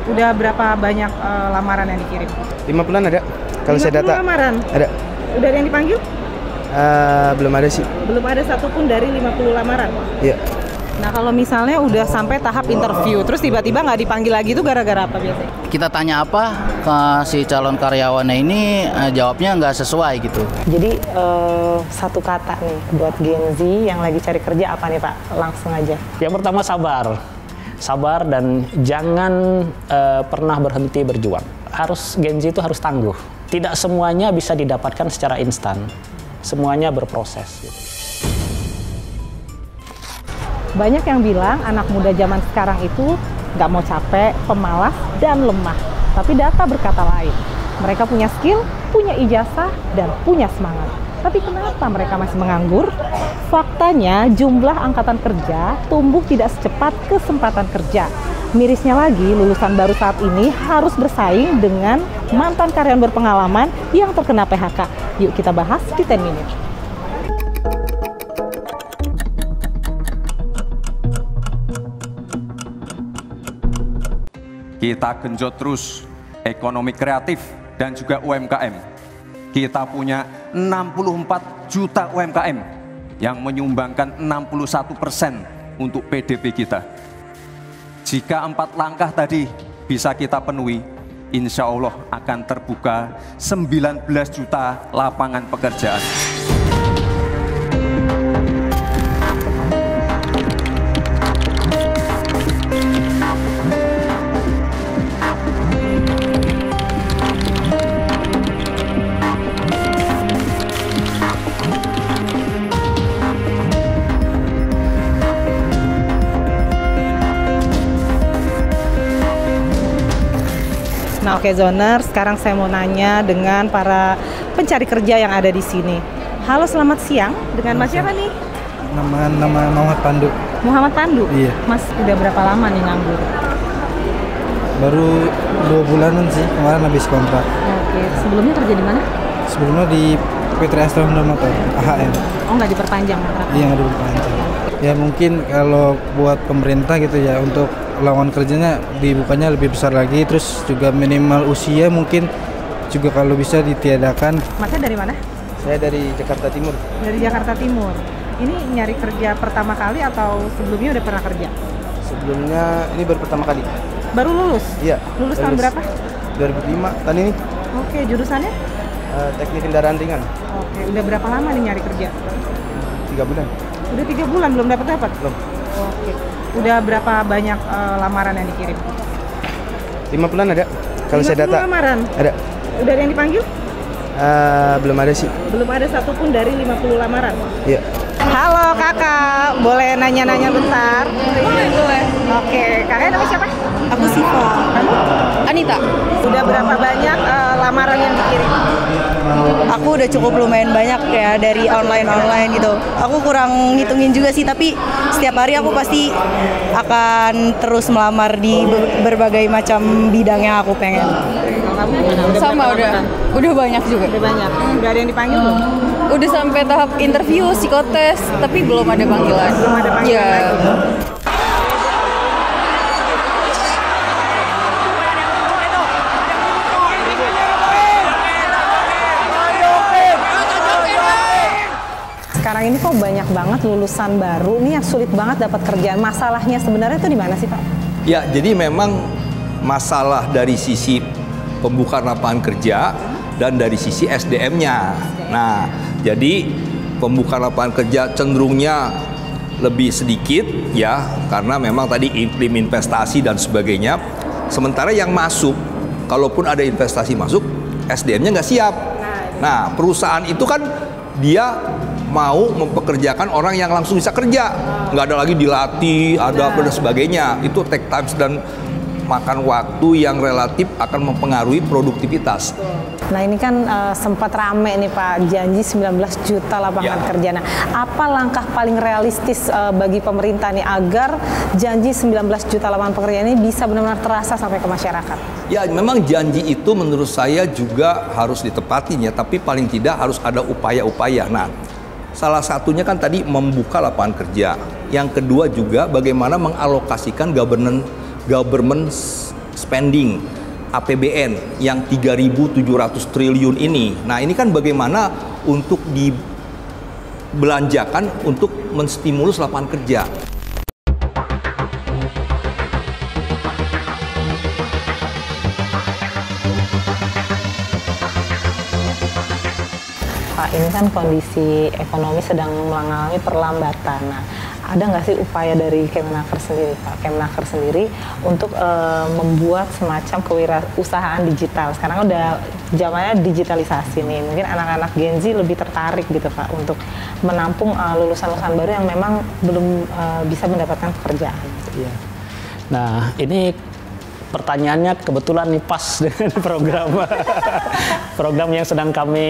Udah berapa banyak lamaran yang dikirim? 50-an ada. Kalau saya data lamaran? Ada. Udah ada yang dipanggil? Belum ada sih. Belum ada satupun dari 50 lamaran? Iya. Nah kalau misalnya udah sampai tahap interview, terus tiba-tiba nggak dipanggil lagi itu gara-gara apa biasanya? Kita tanya apa ke si calon karyawannya ini, jawabnya nggak sesuai gitu. Jadi satu kata nih buat Gen Z yang lagi cari kerja apa nih Pak? Langsung aja. Yang pertama sabar. Sabar dan jangan pernah berhenti berjuang. Gen Z itu harus tangguh. Tidak semuanya bisa didapatkan secara instan. Semuanya berproses. Gitu. Banyak yang bilang anak muda zaman sekarang itu nggak mau capek, pemalas, dan lemah. Tapi data berkata lain. Mereka punya skill, punya ijazah, dan punya semangat. Tapi kenapa mereka masih menganggur? Faktanya jumlah angkatan kerja tumbuh tidak secepat kesempatan kerja. Mirisnya lagi, lulusan baru saat ini harus bersaing dengan mantan karyawan berpengalaman yang terkena PHK. Yuk kita bahas di 10 Minutes. Kita genjot terus ekonomi kreatif dan juga UMKM. Kita punya 64 juta UMKM yang menyumbangkan 61% untuk PDB kita. Jika 4 langkah tadi bisa kita penuhi, insya Allah akan terbuka 19 juta lapangan pekerjaan. Nah oke Zoner, sekarang saya mau nanya dengan para pencari kerja yang ada di sini. Halo selamat siang, dengan Mas siapa nih? Nama Muhammad Pandu. Muhammad Pandu? Iya. Mas udah berapa lama nih nganggur? Baru 2 bulanan sih, kemarin habis kontrak. Oke, sebelumnya kerja di mana? Sebelumnya di PT Astra Honda Motor, AHM. Oh nggak diperpanjang kontraknya? Iya, nggak diperpanjang. Ya mungkin kalau buat pemerintah gitu ya, untuk lowongan kerjanya dibukanya lebih besar lagi, terus juga minimal usia mungkin juga kalau bisa ditiadakan. Masnya dari mana? Saya dari Jakarta Timur. Dari Jakarta Timur. Ini nyari kerja pertama kali atau sebelumnya udah pernah kerja? Sebelumnya ini baru pertama kali. Baru lulus? Iya. Lulus tahun berapa? 2005, tahun ini. Oke, jurusannya? Teknik kendaraan ringan. Oke, udah berapa lama nih nyari kerja? 3 bulan. Udah 3 bulan belum dapat? Belum. Oke. Udah berapa banyak lamaran yang dikirim? 50-an ada. Kalau saya data lamaran? Ada. Udah ada yang dipanggil? Belum ada sih. Belum ada satupun dari 50 lamaran? Iya. Halo kakak, boleh nanya-nanya bentar? Boleh. Oke, kakaknya namanya siapa? Aku Siva. Kamu? Anita. Udah berapa banyak lamaran yang dikirim? Aku udah cukup lumayan banyak ya dari online gitu. Aku kurang ngitungin juga sih, tapi setiap hari aku pasti akan terus melamar di berbagai macam bidang yang aku pengen. Kamu gimana? Sama udah banyak juga. Udah banyak. Udah ada yang dipanggil belum? Udah sampai tahap interview, psikotes, tapi belum ada panggilan. Belum ada panggilan lagi. Sekarang ini kok banyak banget lulusan baru nih yang sulit banget dapat kerjaan. Masalahnya sebenarnya itu di mana sih Pak? Ya, jadi memang masalah dari sisi pembukaan lapangan kerja dan dari sisi SDM-nya. Nah, jadi pembukaan lapangan kerja cenderungnya lebih sedikit ya, karena memang tadi iklim investasi dan sebagainya. Sementara yang masuk, kalaupun ada investasi masuk, SDM-nya nggak siap. Nah, perusahaan itu kan dia mau mempekerjakan orang yang langsung bisa kerja, nggak ada lagi dilatih, ada apa dan sebagainya. Itu take time dan makan waktu yang relatif akan mempengaruhi produktivitas. Nah ini kan sempat rame nih Pak, janji 19 juta lapangan kerja. Nah apa langkah paling realistis bagi pemerintah nih agar janji 19 juta lapangan pekerjaan ini bisa benar-benar terasa sampai ke masyarakat? Ya memang janji itu menurut saya juga harus ditepati ya, tapi paling tidak harus ada upaya-upaya. Nah salah satunya kan tadi membuka lapangan kerja. Yang kedua juga bagaimana mengalokasikan government spending APBN yang 3.700 triliun ini. Nah, ini kan bagaimana untuk dibelanjakan untuk menstimulus lapangan kerja. Pak, ini kan kondisi ekonomi sedang mengalami perlambatan. Nah, ada nggak sih upaya dari Kemenaker sendiri, Pak? Kemenaker sendiri untuk membuat semacam kewirausahaan digital. Sekarang udah zamannya digitalisasi nih. Mungkin anak-anak Gen Z lebih tertarik gitu, Pak, untuk menampung lulusan-lulusan baru yang memang belum bisa mendapatkan pekerjaan. Iya. Nah, ini pertanyaannya kebetulan nih pas dengan program yang sedang kami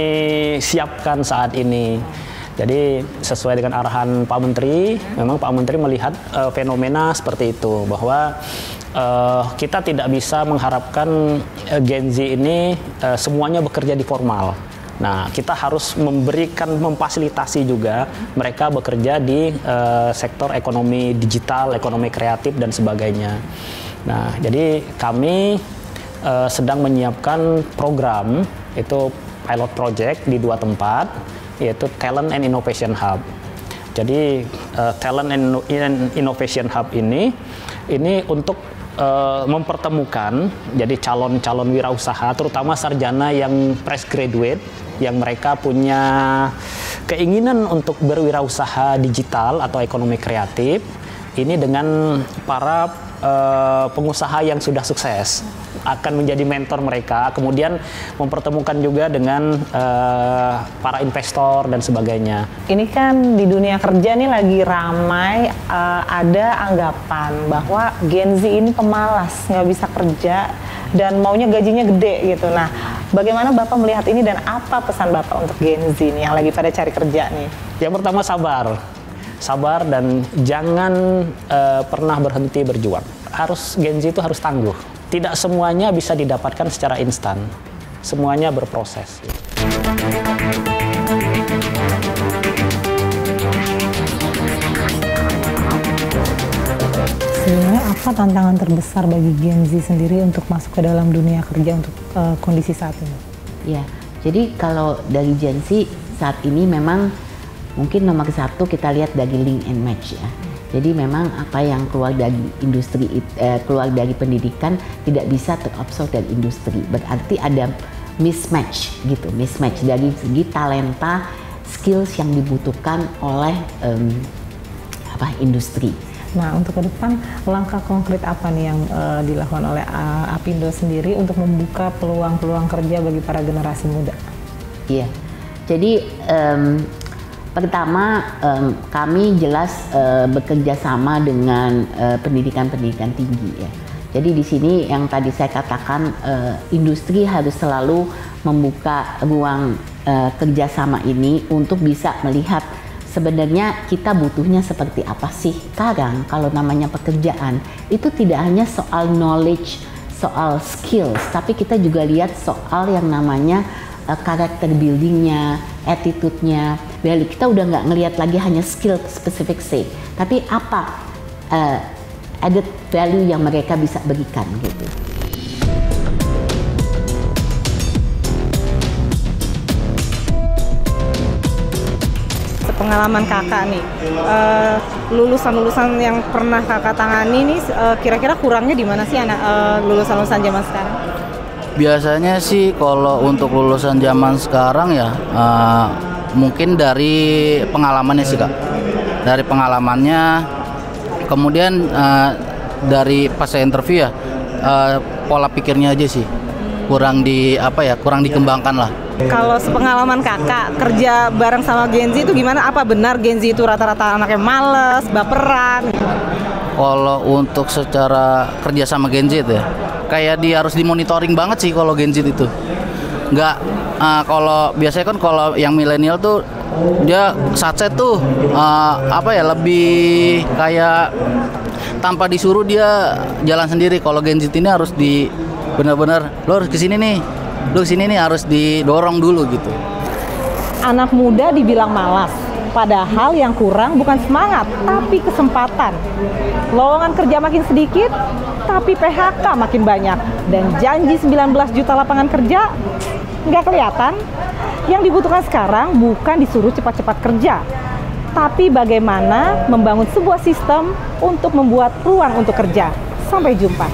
siapkan saat ini. Jadi sesuai dengan arahan Pak Menteri, memang Pak Menteri melihat fenomena seperti itu, bahwa kita tidak bisa mengharapkan Gen Z ini semuanya bekerja di formal. Nah, kita harus memfasilitasi juga mereka bekerja di sektor ekonomi digital, ekonomi kreatif, dan sebagainya. Nah, jadi kami sedang menyiapkan program, itu pilot project di 2 tempat, yaitu Talent and Innovation Hub. Jadi Talent and Innovation Hub ini untuk mempertemukan jadi calon-calon wirausaha, terutama sarjana yang fresh graduate, yang mereka punya keinginan untuk berwirausaha digital atau ekonomi kreatif, ini dengan para pengusaha yang sudah sukses, akan menjadi mentor mereka, kemudian mempertemukan juga dengan para investor dan sebagainya. Ini kan di dunia kerja nih lagi ramai ada anggapan bahwa Gen Z ini pemalas, nggak bisa kerja dan maunya gajinya gede gitu. Nah, bagaimana Bapak melihat ini dan apa pesan Bapak untuk Gen Z nih yang lagi pada cari kerja nih? Yang pertama sabar dan jangan pernah berhenti berjuang. Gen Z itu harus tangguh. Tidak semuanya bisa didapatkan secara instan. Semuanya berproses. Sebenarnya apa tantangan terbesar bagi Gen Z sendiri untuk masuk ke dalam dunia kerja untuk kondisi saat ini? Ya, jadi kalau dari Gen Z saat ini memang mungkin nomor 1 kita lihat dari link and match ya. Jadi memang apa yang keluar dari industri, keluar dari pendidikan tidak bisa terabsorb dari industri. Berarti ada mismatch gitu, mismatch dari segi talenta, skills yang dibutuhkan oleh industri. Nah, untuk ke depan langkah konkret apa nih yang dilakukan oleh Apindo sendiri untuk membuka peluang-peluang kerja bagi para generasi muda? Iya, jadi pertama, kami jelas bekerja sama dengan pendidikan-pendidikan tinggi ya. Jadi di sini yang tadi saya katakan, industri harus selalu membuka ruang kerjasama ini untuk bisa melihat sebenarnya kita butuhnya seperti apa sih. Sekarang kalau namanya pekerjaan itu tidak hanya soal knowledge, soal skills, tapi kita juga lihat soal yang namanya karakter buildingnya, attitude-nya. Kita udah nggak ngelihat lagi hanya skill specific sih, tapi apa added value yang mereka bisa berikan gitu. Pengalaman kakak nih, lulusan-lulusan yang pernah kakak tangani nih, kira-kira kurangnya di mana sih anak lulusan-lulusan zaman sekarang? Biasanya sih kalau untuk lulusan zaman sekarang ya mungkin dari pengalamannya sih Kak. Dari pengalamannya, kemudian dari pas saya interview ya pola pikirnya aja sih kurang dikembangkan lah. Kalau sepengalaman kakak kerja bareng sama Gen Z itu gimana? Apa benar Gen Z itu rata-rata anaknya males, baperan? Kalau untuk secara kerja sama Gen Z ya, kayak dia harus dimonitoring banget sih kalau Gen Z itu. Nggak, kalau biasanya kan kalau yang milenial tuh dia satset tuh lebih kayak tanpa disuruh dia jalan sendiri. Kalau Gen Z ini harus benar-benar lo harus kesini nih, lo kesini nih, harus didorong dulu gitu. Anak muda dibilang malas, padahal yang kurang bukan semangat, tapi kesempatan. Lowongan kerja makin sedikit, tapi PHK makin banyak. Dan janji 19 juta lapangan kerja nggak kelihatan. Yang dibutuhkan sekarang bukan disuruh cepat-cepat kerja, tapi bagaimana membangun sebuah sistem untuk membuat ruang untuk kerja. Sampai jumpa.